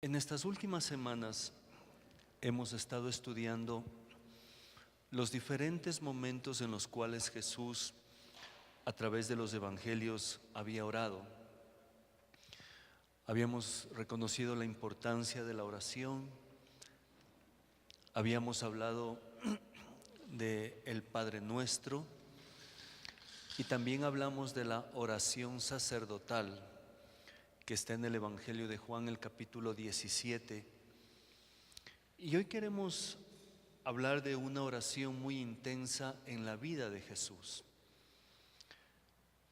En estas últimas semanas hemos estado estudiando los diferentes momentos en los cuales Jesús, a través de los evangelios, había orado. Habíamos reconocido la importancia de la oración, habíamos hablado de el Padre Nuestro y también hablamos de la oración sacerdotal que está en el Evangelio de Juan, el capítulo 17. Y hoy queremos hablar de una oración muy intensa en la vida de Jesús.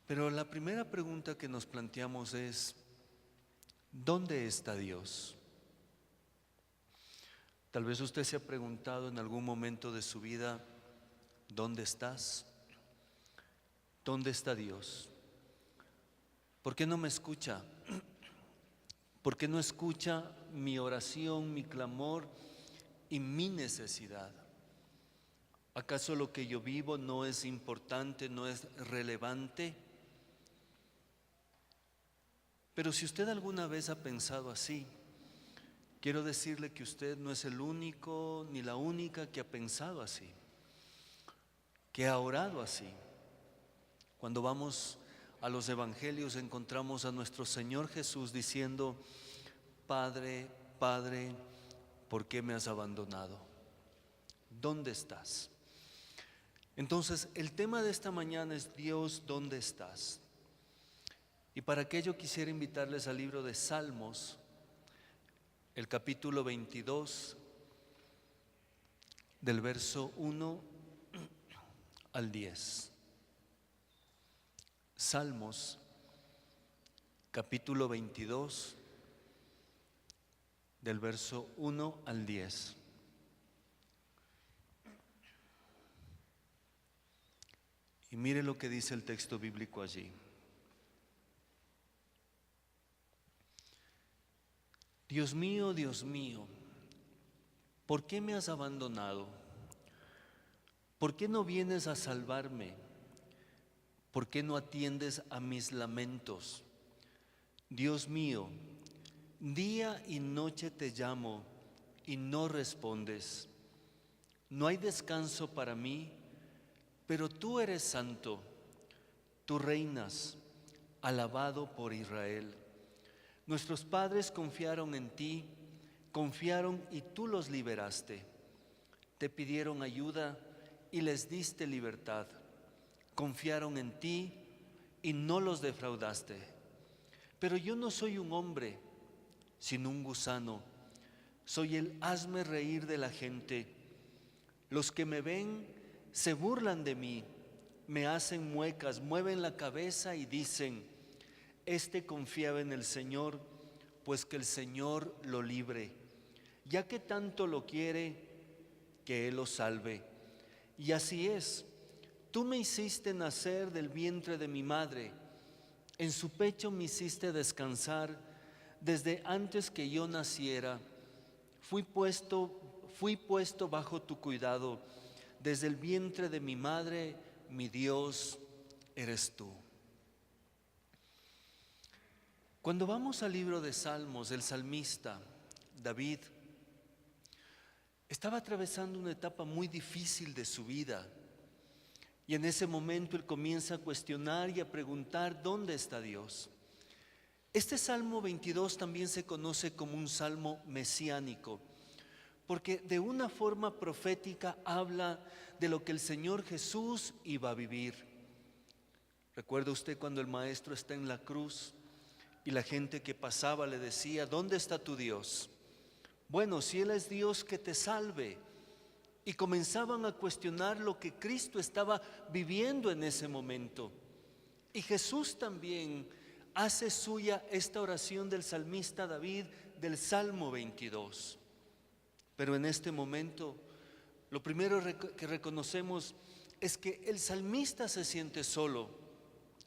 Pero la primera pregunta que nos planteamos es: ¿dónde está Dios? Tal vez usted se ha preguntado en algún momento de su vida: ¿dónde estás? ¿Dónde está Dios? ¿Por qué no me escucha? ¿Por qué no escucha mi oración, mi clamor y mi necesidad? ¿Acaso lo que yo vivo no es importante, no es relevante? Pero si usted alguna vez ha pensado así, quiero decirle que usted no es el único ni la única que ha pensado así, que ha orado así. Cuando vamos a los evangelios encontramos a nuestro Señor Jesús diciendo: Padre, Padre, ¿por qué me has abandonado? ¿Dónde estás? Entonces, el tema de esta mañana es: Dios, ¿dónde estás? Y para aquello quisiera invitarles al libro de Salmos, el capítulo 22, del verso 1 al 10. Salmos, capítulo 22, del verso 1 al 10. Y mire lo que dice el texto bíblico allí. Dios mío, ¿por qué me has abandonado? ¿Por qué no vienes a salvarme? ¿Por qué no atiendes a mis lamentos? Dios mío, día y noche te llamo y no respondes. No hay descanso para mí, pero tú eres santo, tú reinas, alabado por Israel. Nuestros padres confiaron en ti, confiaron y tú los liberaste. Te pidieron ayuda y les diste libertad. Confiaron en ti y no los defraudaste. Pero yo no soy un hombre, sino un gusano. Soy el hazme reír de la gente. Los que me ven se burlan de mí, me hacen muecas, mueven la cabeza y dicen: este confiaba en el Señor, pues que el Señor lo libre, ya que tanto lo quiere, que Él lo salve. Y así es, tú me hiciste nacer del vientre de mi madre, en su pecho me hiciste descansar, desde antes que yo naciera, fui puesto bajo tu cuidado, desde el vientre de mi madre, mi Dios eres tú. Cuando vamos al libro de Salmos, el salmista David estaba atravesando una etapa muy difícil de su vida. Y en ese momento él comienza a cuestionar y a preguntar: ¿dónde está Dios? Este Salmo 22 también se conoce como un salmo mesiánico, porque de una forma profética habla de lo que el Señor Jesús iba a vivir. ¿Recuerda usted cuando el Maestro está en la cruz y la gente que pasaba le decía: ¿dónde está tu Dios? Bueno, si Él es Dios, que te salve. Y comenzaban a cuestionar lo que Cristo estaba viviendo en ese momento. Y Jesús también hace suya esta oración del salmista David del Salmo 22. Pero en este momento, lo primero que reconocemos es que el salmista se siente solo,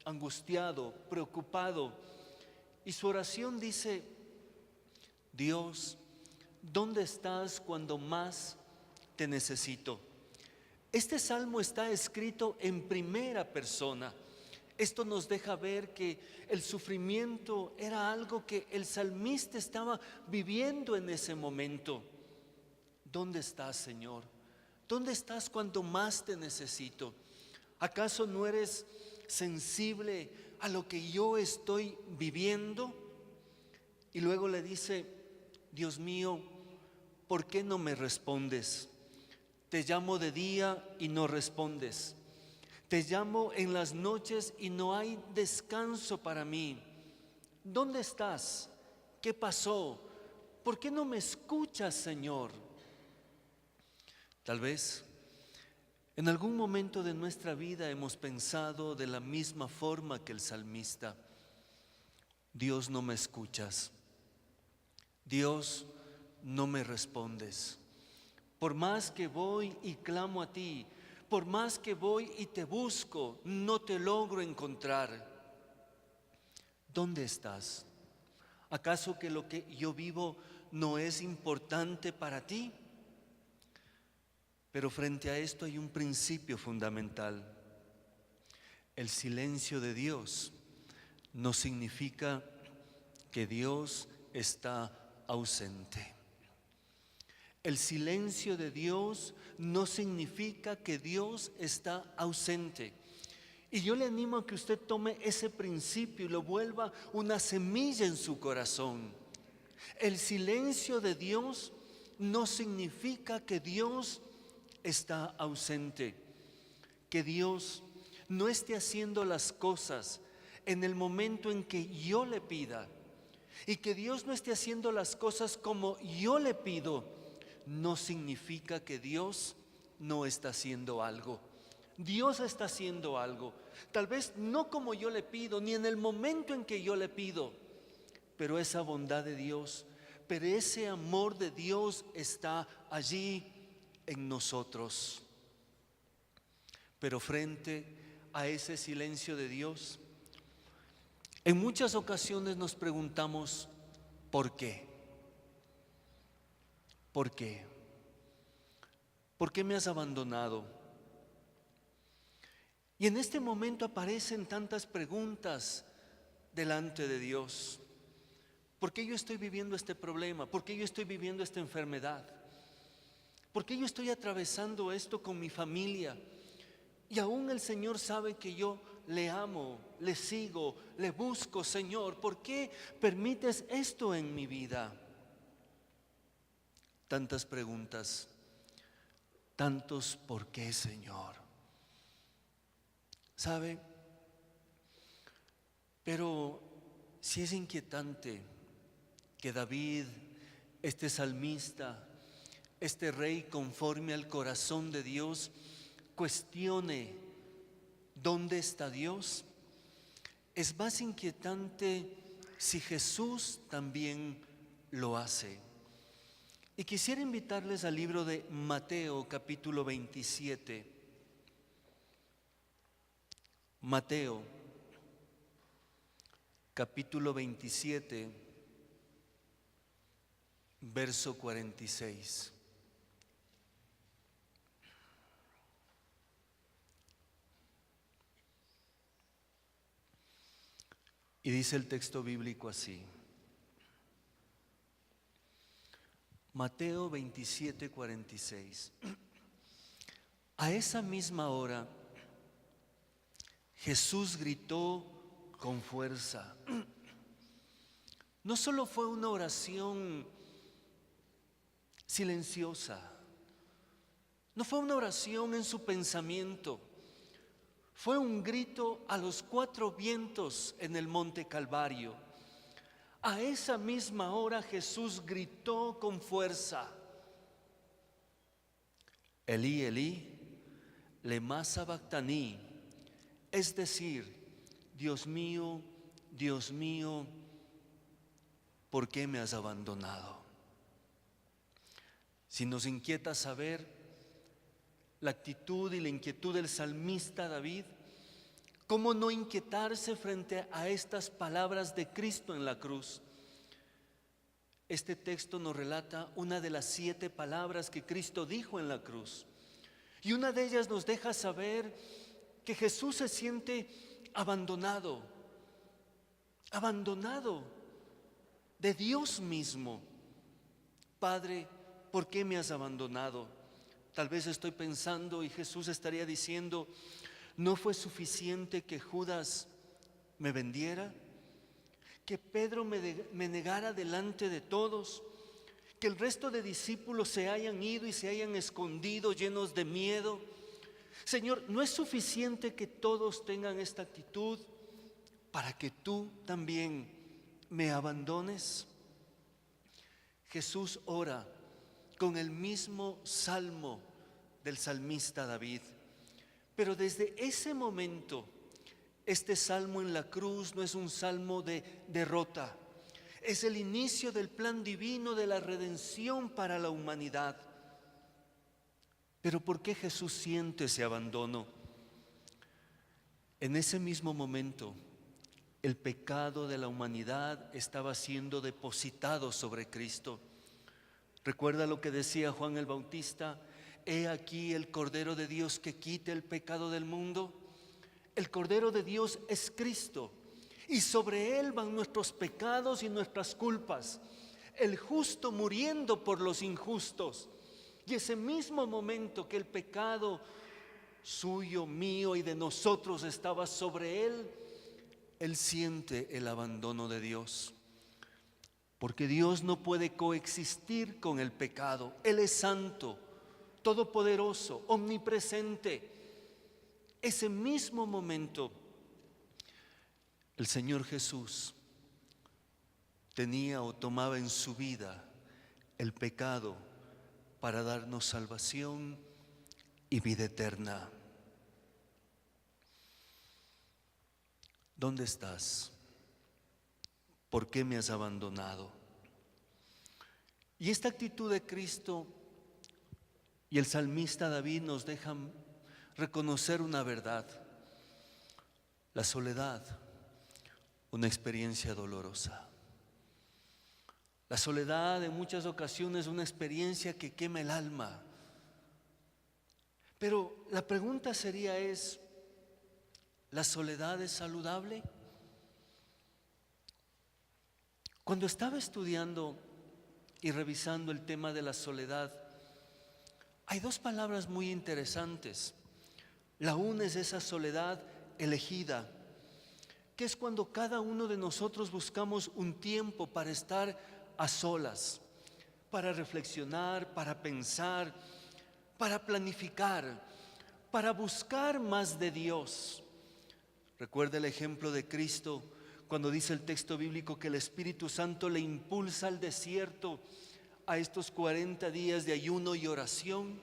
angustiado, preocupado. Y su oración dice: Dios, ¿dónde estás cuando más te necesito? Este salmo está escrito en primera persona. Esto nos deja ver que el sufrimiento era algo que el salmista estaba viviendo en ese momento. ¿Dónde estás, Señor? ¿Dónde estás cuando más te necesito? ¿Acaso no eres sensible a lo que yo estoy viviendo? Y luego le dice: Dios mío, ¿por qué no me respondes? Te llamo de día y no respondes. Te llamo en las noches y no hay descanso para mí. ¿Dónde estás? ¿Qué pasó? ¿Por qué no me escuchas, Señor? Tal vez en algún momento de nuestra vida hemos pensado de la misma forma que el salmista: Dios, no me escuchas. Dios, no me respondes. Por más que voy y clamo a ti, por más que voy y te busco, no te logro encontrar. ¿Dónde estás? ¿Acaso que lo que yo vivo no es importante para ti? Pero frente a esto hay un principio fundamental. El silencio de Dios no significa que Dios está ausente. El silencio de Dios no significa que Dios está ausente. Y yo le animo a que usted tome ese principio y lo vuelva una semilla en su corazón. El silencio de Dios no significa que Dios está ausente, que Dios no esté haciendo las cosas en el momento en que yo le pida, y que Dios no esté haciendo las cosas como yo le pido. No significa que Dios no está haciendo algo. Dios está haciendo algo, tal vez no como yo le pido, ni en el momento en que yo le pido, pero esa bondad de Dios, pero ese amor de Dios está allí en nosotros. Pero frente a ese silencio de Dios, en muchas ocasiones nos preguntamos: ¿por qué? ¿Por qué? ¿Por qué me has abandonado? Y en este momento aparecen tantas preguntas delante de Dios. ¿Por qué yo estoy viviendo este problema? ¿Por qué yo estoy viviendo esta enfermedad? ¿Por qué yo estoy atravesando esto con mi familia? Y aún el Señor sabe que yo le amo, le sigo, le busco. Señor, ¿por qué permites esto en mi vida? Tantas preguntas, tantos por qué, Señor. ¿Sabe? Pero si es inquietante que David, este salmista, este rey conforme al corazón de Dios, cuestione dónde está Dios. Es más inquietante si Jesús también lo hace. Y quisiera invitarles al libro de Mateo capítulo 27. Mateo capítulo 27, verso 46. Y dice el texto bíblico así. Mateo 27, 46. A esa misma hora, Jesús gritó con fuerza. No solo fue una oración silenciosa, no fue una oración en su pensamiento, fue un grito a los cuatro vientos en el monte Calvario. A esa misma hora Jesús gritó con fuerza: Elí, Elí, lema sabactani, es decir, Dios mío, ¿por qué me has abandonado? Si nos inquieta saber la actitud y la inquietud del salmista David, ¿cómo no inquietarse frente a estas palabras de Cristo en la cruz? Este texto nos relata una de las 7 palabras que Cristo dijo en la cruz. Y una de ellas nos deja saber que Jesús se siente abandonado de Dios mismo. Padre, ¿por qué me has abandonado? Tal vez estoy pensando y Jesús estaría diciendo, ¿no fue suficiente que Judas me vendiera? ¿Que Pedro me negara delante de todos? ¿Que el resto de discípulos se hayan ido y se hayan escondido llenos de miedo? Señor, ¿no es suficiente que todos tengan esta actitud para que tú también me abandones? Jesús ora con el mismo salmo del salmista David, pero desde ese momento, este salmo en la cruz no es un salmo de derrota, es el inicio del plan divino de la redención para la humanidad. Pero ¿por qué Jesús siente ese abandono? En ese mismo momento, el pecado de la humanidad estaba siendo depositado sobre Cristo. ¿Recuerda lo que decía Juan el Bautista? He aquí el Cordero de Dios que quita el pecado del mundo. El Cordero de Dios es Cristo y sobre Él van nuestros pecados y nuestras culpas. El justo muriendo por los injustos. Y ese mismo momento que el pecado suyo, mío y de nosotros estaba sobre Él, Él siente el abandono de Dios. Porque Dios no puede coexistir con el pecado. Él es santo, todopoderoso, omnipresente. Ese mismo momento, el Señor Jesús tenía o tomaba en su vida el pecado para darnos salvación y vida eterna. ¿Dónde estás? ¿Por qué me has abandonado? Y esta actitud de Cristo y el salmista David nos dejan reconocer una verdad. La soledad, una experiencia dolorosa. La soledad en muchas ocasiones es una experiencia que quema el alma. Pero la pregunta sería ¿la soledad es saludable? Cuando estaba estudiando y revisando el tema de la soledad, hay dos palabras muy interesantes. La una es esa soledad elegida, que es cuando cada uno de nosotros buscamos un tiempo para estar a solas, para reflexionar, para pensar, para planificar, para buscar más de Dios. Recuerda el ejemplo de Cristo cuando dice el texto bíblico que el Espíritu Santo le impulsa al desierto a estos 40 días de ayuno y oración.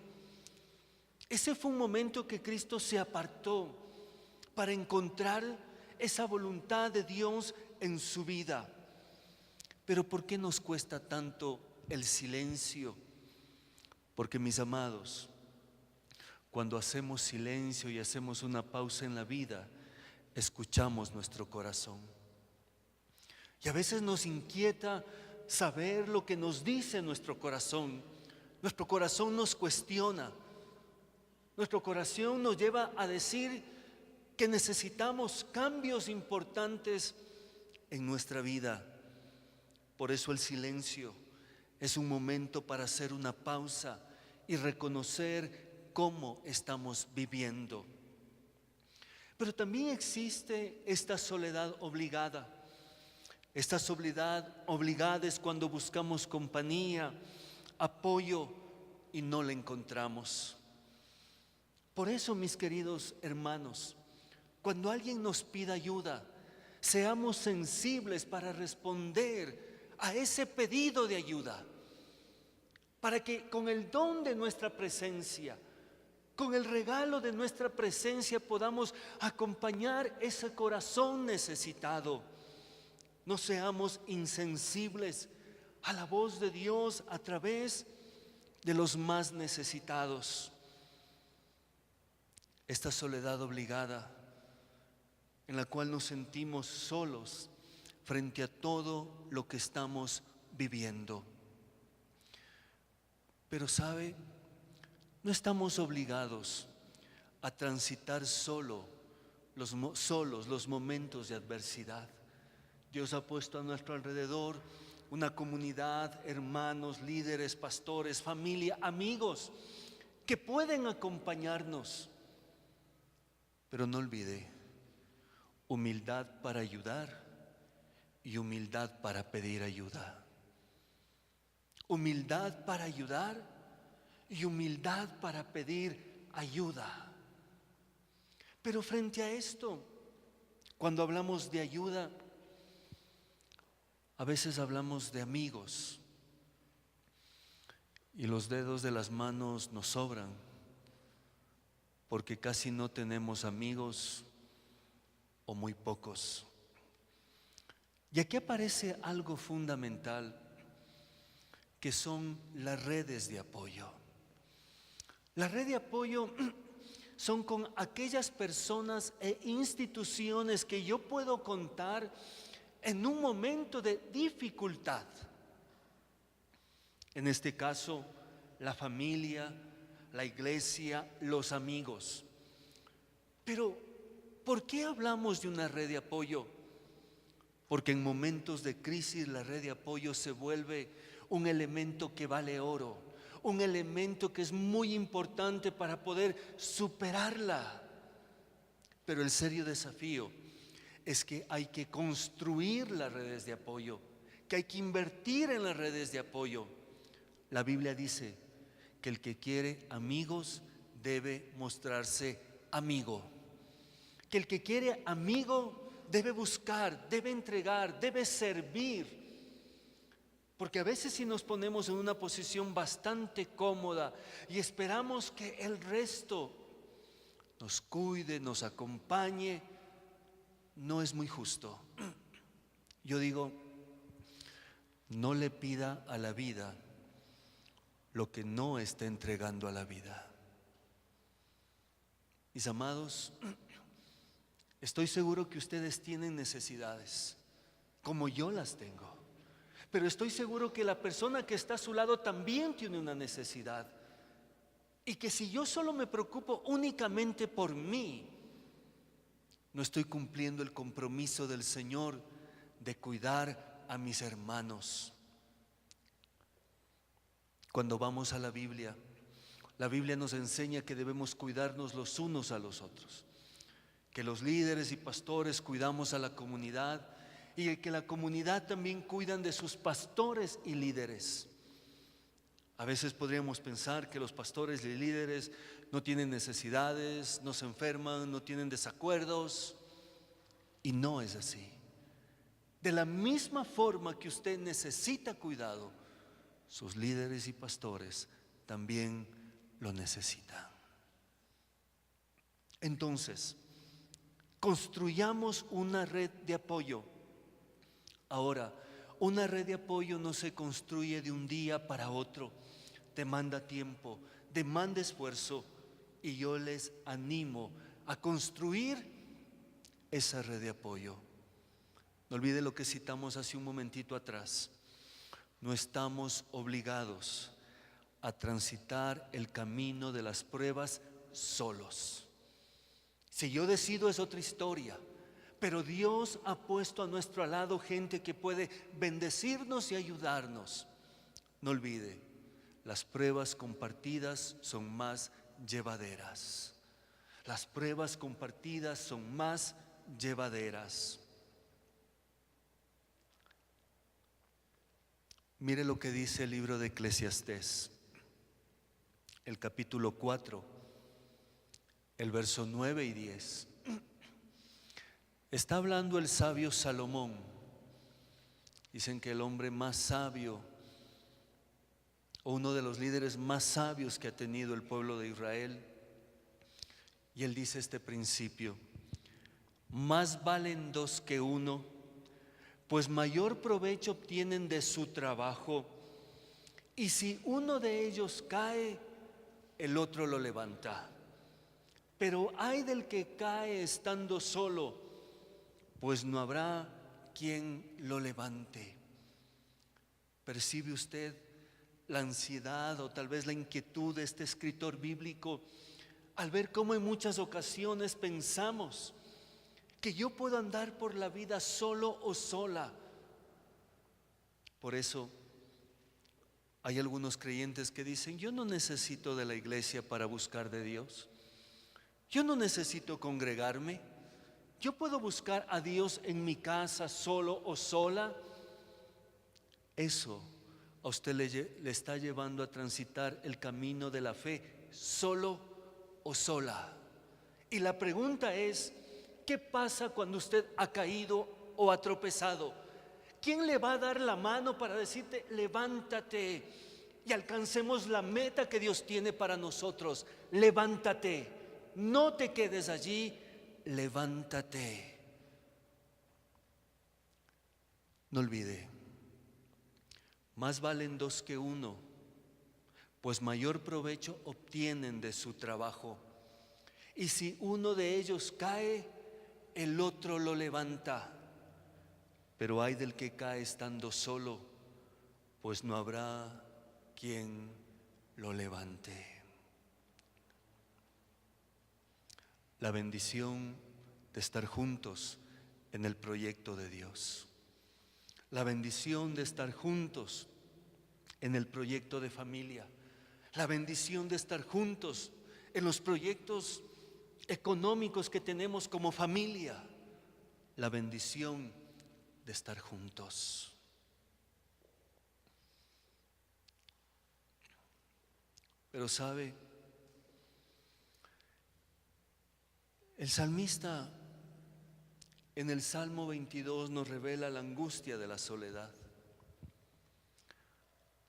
Ese fue un momento que Cristo se apartó para encontrar esa voluntad de Dios en su vida. Pero ¿por qué nos cuesta tanto el silencio? Porque, mis amados, cuando hacemos silencio y hacemos una pausa en la vida, escuchamos nuestro corazón. Y a veces nos inquieta saber lo que nos dice nuestro corazón. Nuestro corazón nos cuestiona. Nuestro corazón nos lleva a decir que necesitamos cambios importantes en nuestra vida. Por eso el silencio es un momento para hacer una pausa y reconocer cómo estamos viviendo. Pero también existe esta soledad obligada. Esta soledad obligada es cuando buscamos compañía, apoyo y no la encontramos. Por eso, mis queridos hermanos, cuando alguien nos pida ayuda, seamos sensibles para responder a ese pedido de ayuda, para que con el don de nuestra presencia, con el regalo de nuestra presencia podamos acompañar ese corazón necesitado. No seamos insensibles a la voz de Dios a través de los más necesitados. Esta soledad obligada en la cual nos sentimos solos frente a todo lo que estamos viviendo. Pero ¿sabe? No estamos obligados a transitar solo solos los momentos de adversidad. Dios ha puesto a nuestro alrededor una comunidad, hermanos, líderes, pastores, familia, amigos que pueden acompañarnos. Pero no olvide, humildad para ayudar y humildad para pedir ayuda. Humildad para ayudar y humildad para pedir ayuda. Pero frente a esto, cuando hablamos de ayuda, a veces hablamos de amigos y los dedos de las manos nos sobran porque casi no tenemos amigos o muy pocos. Y aquí aparece algo fundamental, que son las redes de apoyo. La red de apoyo son con aquellas personas e instituciones que yo puedo contar en un momento de dificultad. En este caso, la familia, la iglesia, los amigos. Pero, ¿por qué hablamos de una red de apoyo? Porque en momentos de crisis la red de apoyo se vuelve un elemento que vale oro, un elemento que es muy importante para poder superarla. Pero el serio desafío es que hay que construir las redes de apoyo, que hay que invertir en las redes de apoyo. La Biblia dice que el que quiere amigos debe mostrarse amigo, que el que quiere amigo debe buscar, debe entregar, debe servir. Porque a veces si nos ponemos en una posición bastante cómoda y esperamos que el resto nos cuide, nos acompañe, no es muy justo. Yo digo, no le pida a la vida lo que no está entregando a la vida. Mis amados, estoy seguro que ustedes tienen necesidades, como yo las tengo. Pero estoy seguro que la persona que está a su lado también tiene una necesidad. Y que si yo solo me preocupo únicamente por mí, no estoy cumpliendo el compromiso del Señor de cuidar a mis hermanos. Cuando vamos a la Biblia nos enseña que debemos cuidarnos los unos a los otros, que los líderes y pastores cuidamos a la comunidad y que la comunidad también cuidan de sus pastores y líderes. A veces podríamos pensar que los pastores y líderes no tienen necesidades, no se enferman, no tienen desacuerdos, y no es así. De la misma forma que usted necesita cuidado, sus líderes y pastores también lo necesitan. Entonces, construyamos una red de apoyo. Ahora, una red de apoyo no se construye de un día para otro. Demanda tiempo, demanda esfuerzo, y yo les animo a construir esa red de apoyo. No olvide lo que citamos hace un momentito atrás. No estamos obligados a transitar el camino de las pruebas solos. Si yo decido es otra historia, pero Dios ha puesto a nuestro lado gente que puede bendecirnos y ayudarnos. No olvide, las pruebas compartidas son más llevaderas. Las pruebas compartidas son más llevaderas. Mire lo que dice el libro de Eclesiastés, el capítulo 4, el verso 9 y 10. Está hablando el sabio Salomón. Dicen que el hombre más sabio, o uno de los líderes más sabios que ha tenido el pueblo de Israel. Y él dice este principio: más valen dos que uno, pues mayor provecho obtienen de su trabajo, y si uno de ellos cae, el otro lo levanta. Pero ay del que cae estando solo, pues no habrá quien lo levante. ¿Percibe usted la ansiedad o tal vez la inquietud de este escritor bíblico al ver cómo en muchas ocasiones pensamos que yo puedo andar por la vida solo o sola. Por eso hay algunos creyentes que dicen: yo no necesito de la iglesia para buscar de Dios. Yo no necesito congregarme. Yo puedo buscar a Dios en mi casa solo o sola. Eso a usted le está llevando a transitar el camino de la fe solo o sola. Y la pregunta es: ¿qué pasa cuando usted ha caído o ha tropezado? ¿Quién le va a dar la mano para decirte: levántate y alcancemos la meta que Dios tiene para nosotros? Levántate, no te quedes allí, levántate. No olvide, más valen dos que uno, pues mayor provecho obtienen de su trabajo. Y si uno de ellos cae, el otro lo levanta. Pero ay del que cae estando solo, pues no habrá quien lo levante. La bendición de estar juntos en el proyecto de Dios. La bendición de estar juntos en el proyecto de familia. La bendición de estar juntos en los proyectos económicos que tenemos como familia. La bendición de estar juntos. Pero sabe, el salmista en el Salmo 22 nos revela la angustia de la soledad.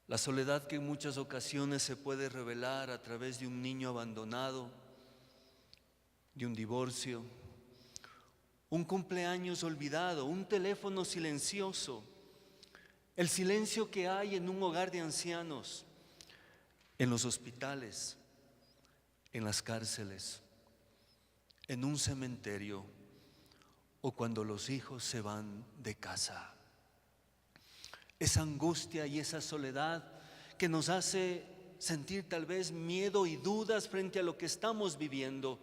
La soledad que en muchas ocasiones se puede revelar a través de un niño abandonado, de un divorcio, un cumpleaños olvidado, un teléfono silencioso, el silencio que hay en un hogar de ancianos, en los hospitales, en las cárceles, en un cementerio o cuando los hijos se van de casa. Esa angustia y esa soledad que nos hace sentir tal vez miedo y dudas frente a lo que estamos viviendo,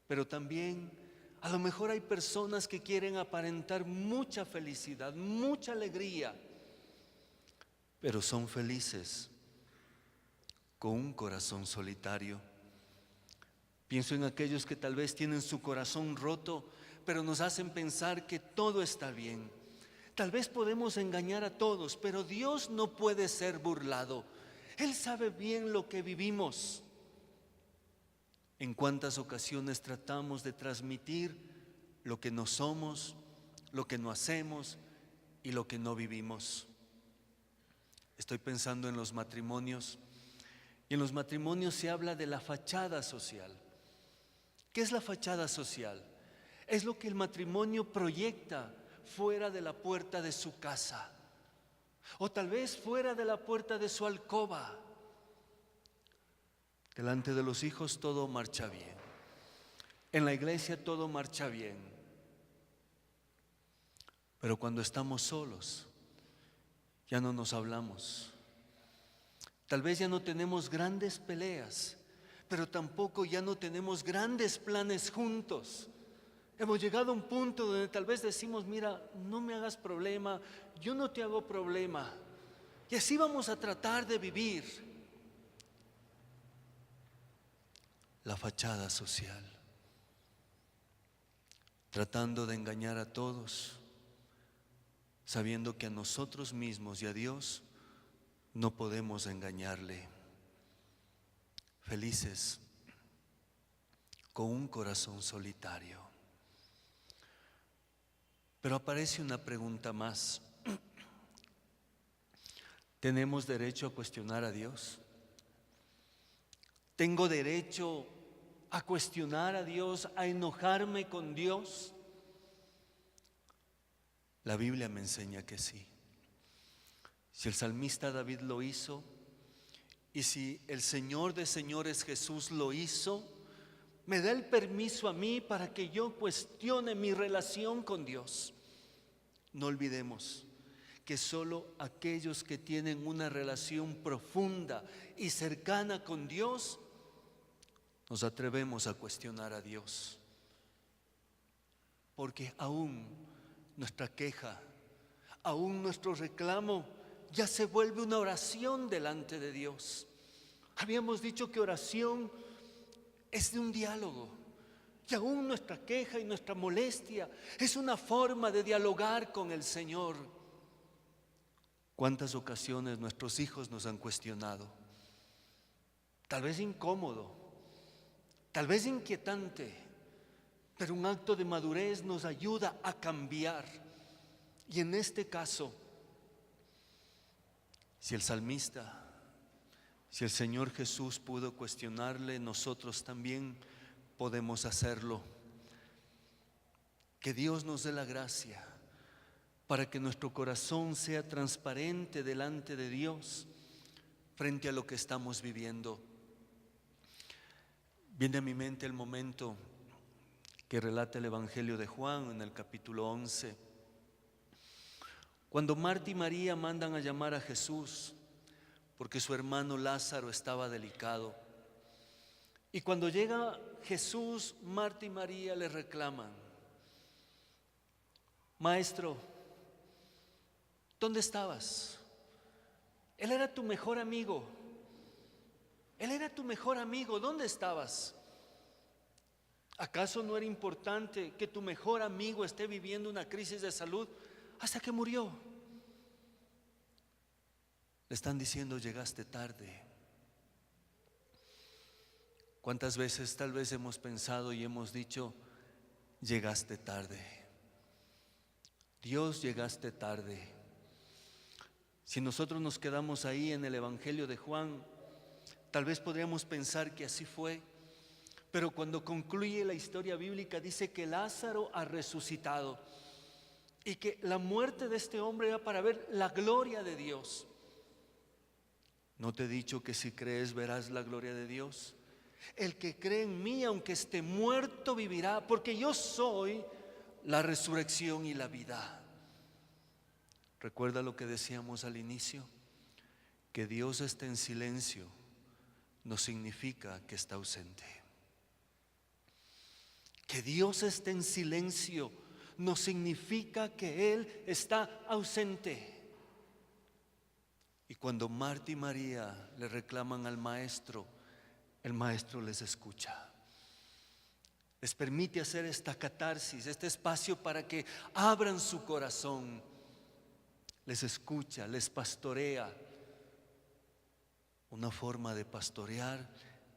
pero también a lo mejor hay personas que quieren aparentar mucha felicidad, mucha alegría, pero son felices con un corazón solitario. Pienso en aquellos que tal vez tienen su corazón roto, pero nos hacen pensar que todo está bien. Tal vez podemos engañar a todos, pero Dios no puede ser burlado. Él sabe bien lo que vivimos. En cuántas ocasiones tratamos de transmitir lo que no somos, lo que no hacemos y lo que no vivimos. Estoy pensando en los matrimonios, y en los matrimonios se habla de la fachada social. ¿Qué es la fachada social? Es lo que el matrimonio proyecta fuera de la puerta de su casa, o tal vez fuera de la puerta de su alcoba. Delante de los hijos todo marcha bien, en la iglesia todo marcha bien, pero cuando estamos solos ya no nos hablamos. Tal vez ya no tenemos grandes peleas, pero tampoco ya no tenemos grandes planes juntos. Hemos llegado a un punto donde tal vez decimos: mira, no me hagas problema, yo no te hago problema. Y así vamos a tratar de vivir. La fachada social, tratando de engañar a todos, sabiendo que a nosotros mismos y a Dios no podemos engañarle. Felices con un corazón solitario. Pero aparece una pregunta más. ¿Tenemos derecho a cuestionar a Dios? ¿Tengo derecho a cuestionar a Dios, a enojarme con Dios? La Biblia me enseña que sí. Si el salmista David lo hizo, y si el Señor de señores Jesús lo hizo, me da el permiso a mí para que yo cuestione mi relación con Dios. No olvidemos que solo aquellos que tienen una relación profunda y cercana con Dios nos atrevemos a cuestionar a Dios. porque aún nuestra queja, aún nuestro reclamo ya se vuelve una oración delante de Dios. Habíamos dicho que oración es de un diálogo, y aún nuestra queja y nuestra molestia es una forma de dialogar con el Señor. ¿Cuántas ocasiones nuestros hijos nos han cuestionado? Tal vez incómodo, tal vez inquietante, pero un acto de madurez nos ayuda a cambiar. Y en este caso, si el salmista, si el Señor Jesús pudo cuestionarle, nosotros también podemos hacerlo. Que Dios nos dé la gracia para que nuestro corazón sea transparente delante de Dios frente a lo que estamos viviendo. Viene a mi mente el momento que relata el Evangelio de Juan en el capítulo 11, cuando Marta y María mandan a llamar a Jesús porque su hermano Lázaro estaba delicado. Y cuando llega Jesús, Marta y María le reclaman: Maestro, ¿dónde estabas? Él era tu mejor amigo. Él era tu mejor amigo. ¿Dónde estabas? ¿Acaso no era importante que tu mejor amigo esté viviendo una crisis de salud hasta que murió? Le están diciendo: llegaste tarde. ¿Cuántas veces tal vez hemos pensado y hemos dicho: llegaste tarde? Dios, llegaste tarde. Si nosotros nos quedamos ahí en el Evangelio de Juan, tal vez podríamos pensar que así fue, pero cuando concluye la historia bíblica dice que Lázaro ha resucitado y que la muerte de este hombre era para ver la gloria de Dios. ¿No te he dicho que si crees verás la gloria de Dios? El que cree en mí, aunque esté muerto, vivirá, porque yo soy la resurrección y la vida. ¿Recuerda lo que decíamos al inicio? Que Dios esté en silencio no significa que está ausente. Que Dios esté en silencio no significa que Él está ausente. Y cuando Marta y María le reclaman al Maestro, el Maestro les escucha. Les permite hacer esta catarsis, este espacio para que abran su corazón. Les escucha, les pastorea. Una forma de pastorear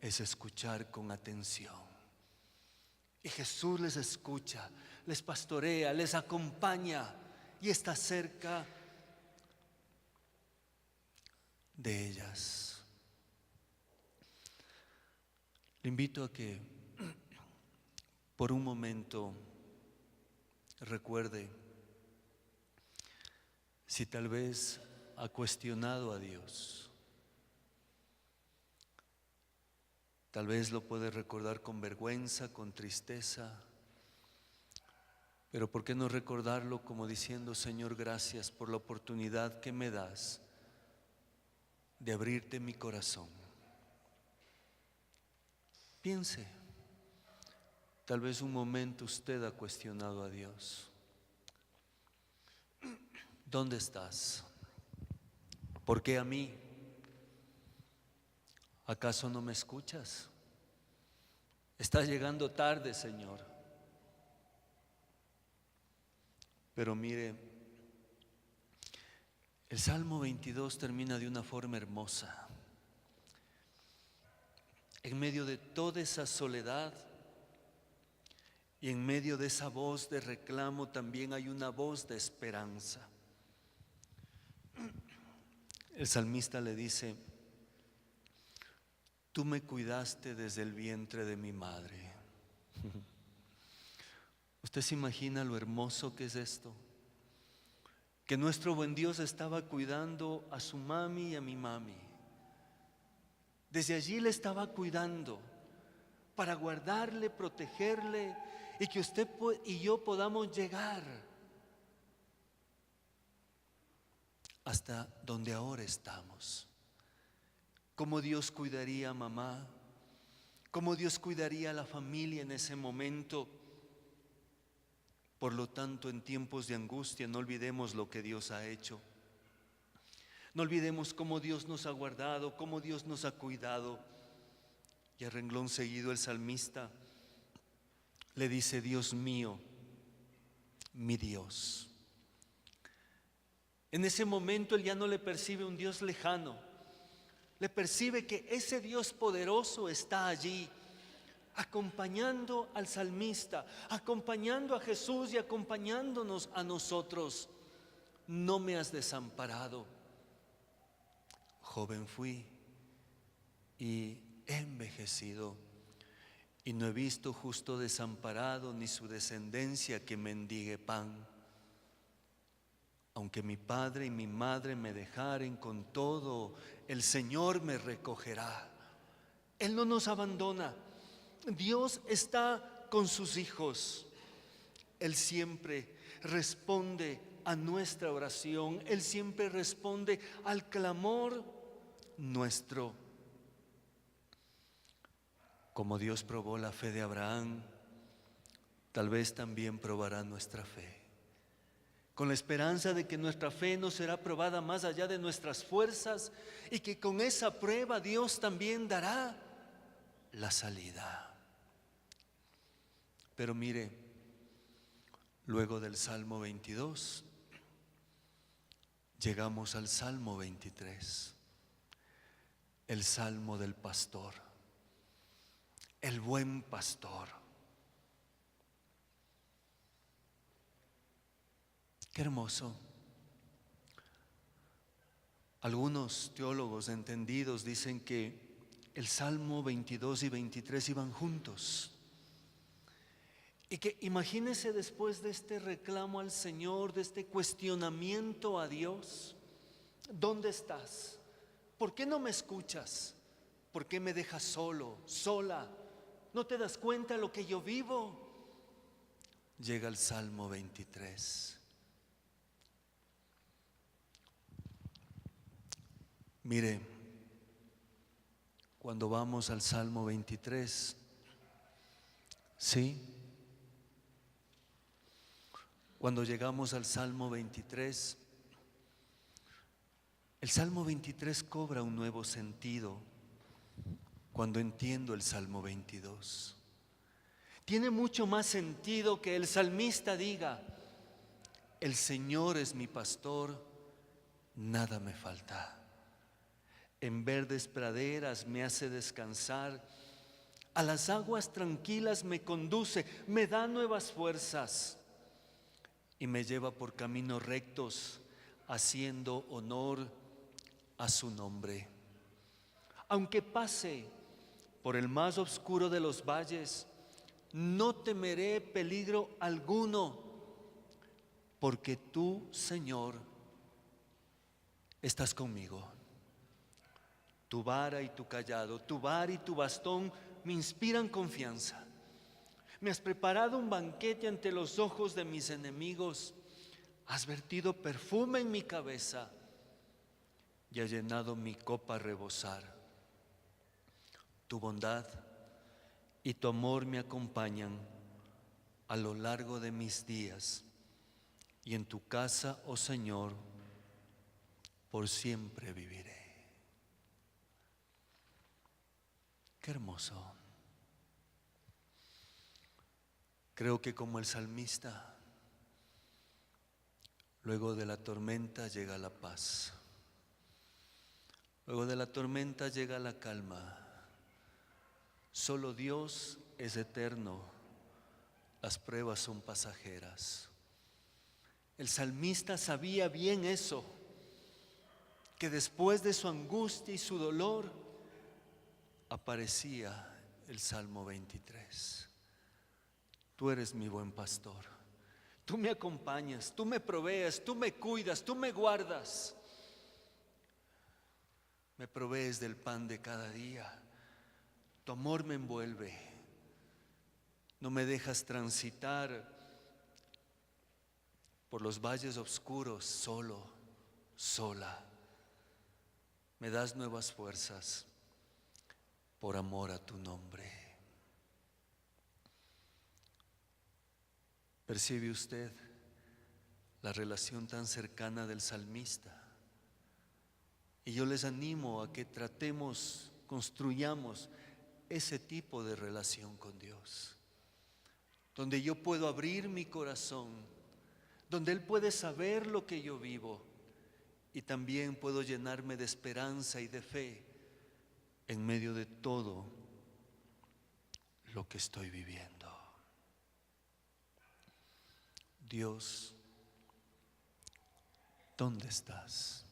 es escuchar con atención. Y Jesús les escucha, les pastorea, les acompaña y está cerca de ellas. Le invito a que por un momento recuerde si tal vez ha cuestionado a Dios. Tal vez lo puede recordar con vergüenza, con tristeza, pero ¿por qué no recordarlo como diciendo: Señor, gracias por la oportunidad que me das de abrirte mi corazón? Piense, tal vez un momento usted ha cuestionado a Dios. ¿Dónde estás? ¿Por qué a mí? ¿Acaso no me escuchas? Estás llegando tarde, Señor. Pero mire, el Salmo 22 termina de una forma hermosa. En medio de toda esa soledad y en medio de esa voz de reclamo también hay una voz de esperanza. El salmista le dice: tú me cuidaste desde el vientre de mi madre. ¿Usted se imagina lo hermoso que es esto? Que nuestro buen Dios estaba cuidando a su mami y a mi mami. Desde allí le estaba cuidando para guardarle, protegerle y que usted y yo podamos llegar hasta donde ahora estamos. ¿Cómo Dios cuidaría a mamá? ¿Cómo Dios cuidaría a la familia en ese momento? Por lo tanto, en tiempos de angustia no olvidemos lo que Dios ha hecho. No olvidemos cómo Dios nos ha guardado, cómo Dios nos ha cuidado. Y a renglón seguido el salmista le dice: Dios mío, mi Dios. En ese momento él ya no le percibe un Dios lejano, le percibe que ese Dios poderoso está allí, acompañando al salmista, acompañando a Jesús y acompañándonos a nosotros. No me has desamparado. Joven fui y he envejecido, y no he visto justo desamparado, ni su descendencia que mendigue pan. Aunque mi padre y mi madre me dejaren, con todo el Señor me recogerá. Él no nos abandona. Dios está con sus hijos. Él siempre responde a nuestra oración. Él siempre responde al clamor nuestro. Como Dios probó la fe de Abraham, tal vez también probará nuestra fe, con la esperanza de que nuestra fe no será probada más allá de nuestras fuerzas y que con esa prueba Dios también dará la salida. Pero mire, luego del Salmo 22, llegamos al Salmo 23, el Salmo del pastor, el buen pastor. Qué hermoso. Algunos teólogos entendidos dicen que el Salmo 22 y 23 iban juntos. Y que imagínese, después de este reclamo al Señor, de este cuestionamiento a Dios: ¿dónde estás? ¿Por qué no me escuchas? ¿Por qué me dejas solo, sola? ¿No te das cuenta de lo que yo vivo? Llega el Salmo 23. Mire, cuando vamos al Salmo 23, ¿sí? Cuando llegamos al Salmo 23, el Salmo 23 cobra un nuevo sentido cuando entiendo el Salmo 22. Tiene mucho más sentido que el salmista diga: el Señor es mi pastor, nada me falta. En verdes praderas me hace descansar, a las aguas tranquilas me conduce, me da nuevas fuerzas y me lleva por caminos rectos, haciendo honor a su nombre. Aunque pase por el más oscuro de los valles, no temeré peligro alguno, porque tú, Señor, estás conmigo. Tu vara y tu callado, tu vara y tu bastón me inspiran confianza. Me has preparado un banquete ante los ojos de mis enemigos. Has vertido perfume en mi cabeza y has llenado mi copa a rebosar. Tu bondad y tu amor me acompañan a lo largo de mis días, y en tu casa, oh Señor, por siempre viviré. Qué hermoso. Creo que como el salmista, luego de la tormenta llega la paz. Luego de la tormenta llega la calma. Solo Dios es eterno. Las pruebas son pasajeras. El salmista sabía bien eso, que después de su angustia y su dolor aparecía el Salmo 23. Tú eres mi buen pastor. Tú me acompañas, tú me provees, tú me cuidas, tú me guardas. Me provees del pan de cada día. Tu amor me envuelve. No me dejas transitar por los valles oscuros solo, sola. Me das nuevas fuerzas por amor a tu nombre. ¿Percibe usted la relación tan cercana del salmista? Y yo les animo a que tratemos, construyamos ese tipo de relación con Dios, donde yo puedo abrir mi corazón, donde Él puede saber lo que yo vivo y también puedo llenarme de esperanza y de fe en medio de todo lo que estoy viviendo. Dios, ¿dónde estás?